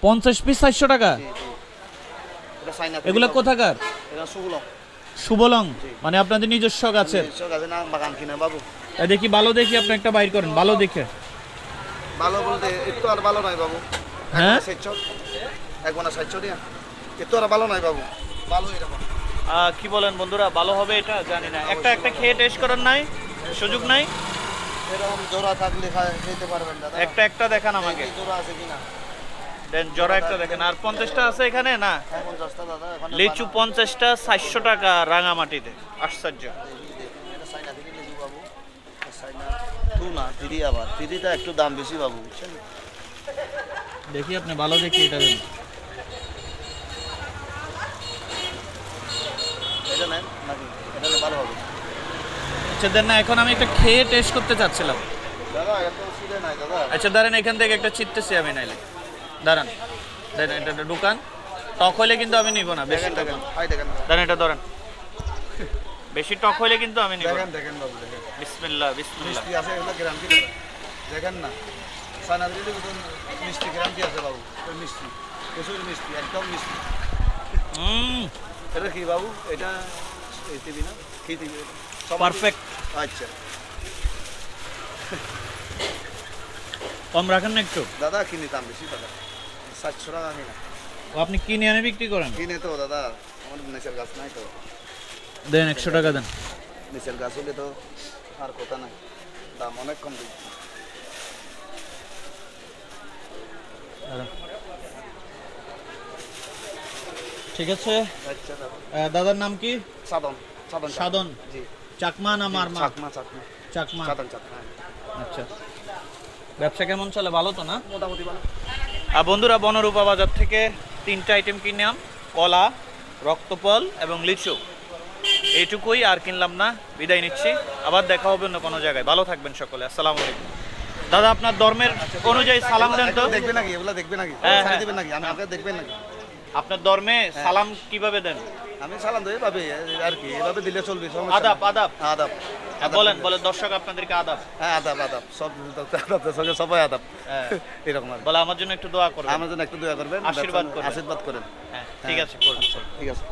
50 piece 400 টাকা। এগুলো কোথাকার? সুবলং, মানে আপনাদের নিজস্ব গাছের? বাগান কিনা বাবু। দেখি ভালো দেখি, আপনি একটা বাইর করেন ভালো দেখে। ভালো বলতে একটু আর ভালো নয় বাবু। হ্যাঁ, একবানা 60 দিয়া একটু আর ভালো নয় বাবু। ভালো এরকম কি বলেন বন্ধুরা, ভালো হবে এটা জানি না। একটা খেয়ে টেস্ট করার নাই, সুযোগ নাই? এরকম জোড়া থাকলে খেতে পারবেন দাদা। একটা দেখান আমাকে, জোড়া আছে কিনা দেন জোড়া একটা দেখেন। আর 50টা আছে এখানে না? 50টা দাদা। এখন লিচু 50টা 400 টাকা রাঙামাটিতে, আশ্চর্য। এটা সাইনা থেকে লিচু বাবু। সাইনা টু না, দিদি আবার দিদিটা একটু দাম বেশি বাবু, বুঝছেন? দেখি আপনি ভালো দেখি এটা দেন। এটা নেন নাকি? এটা নিলে ভালো হবে আচ্ছা দেন না, এখন আমি একটা খেয়ে টেস্ট করতে চাচ্ছিলাম। দাদা। এত সিলে নাই দাদা। আচ্ছা দাঁড়ান, এখান থেকে একটা চিত্তেছি আমি, নাইলে দাঁড়ান দেন, এটা দোকান টক হইলে কিন্তু আমি নিব না বেশি। দেখেন হাই দেখেন দাঁড়ান এটা ধরেন, বেশি টক হইলে কিন্তু আমি নিব না। দেখেন দেখেন বাবু দেখেন। বিসমিল্লাহ বিসমিল্লাহ। মিষ্টি আছে এগুলো গ্যারান্টি দাদা। দেখেন না সাইনা দিলে মিষ্টি গ্যারান্টি আছে বাবু। ওই মিষ্টি প্রচুর মিষ্টি, একদম মিষ্টি। এটা কি বাবু? এটা এই টিভি না? কি টিভি? পারফেক্ট। আচ্ছা কম রাখেন না একটু? দাদা কিনে দাম বেশি দাদা, 700 টাকা কিনা। ও আপনি কিনে এনে বিক্রি করেন? কিনে তো দাদা, আমার নিচের গাছ নাই তো। দেন 100 টাকা দেন। নিচের গাছ হলে তো আর কথা নাই, দাম অনেক কম দিই। ঠিক আছে। আচ্ছা দাদা। দাদার নাম কি? সাধন। সাধন সাধন। জি। চাকমা না মারমা? চাকমা চাকমা চাকমা। সাধন চাকমা। আচ্ছা, ব্যবসা কেমন চলে? ভালো তো না? মোটামুটি ভালো। বন্ধুরা, বনরূপা বাজার থেকে 3টা আইটেম কিনলাম, কলা, রক্তফল এবং লিচু। এইটুকুই, আর কিনলাম না। বিদায় নিচ্ছি, আবার দেখা হবে অন্য কোনো জায়গায়। ভালো থাকবেন সকলে, আসসালামু আলাইকুম। দাদা আপনার ধর্মের অনুযায়ী সালাম দেন তো। দেখবে নাকি এগুলা? দেখবে নাকি? হ্যাঁ, সারি হ্যাঁ। দিবেন নাকি? আমি আপনাকে দেখবেন নাকি? আপনার ধর্মে সালাম কিভাবে দেন? আমি সালাম দেই এভাবে আর কি, এভাবে দিলে চলবে। সমস্যা আদাব নেই। আদাব। আদাব। বলেন বলেন, দর্শক আপনাদেরকে আদাব। হ্যাঁ আদাব আদাব, সব আদাব সঙ্গে সবাই আদাব। হ্যাঁ, এরকম আর কি। বলে আমার জন্য একটু দোয়া করবেন। আমার জন্য একটু দোয়া করবেন, আশীর্বাদ করবেন। আশীর্বাদ করেন। হ্যাঁ ঠিক আছে, করুন। ঠিক আছে।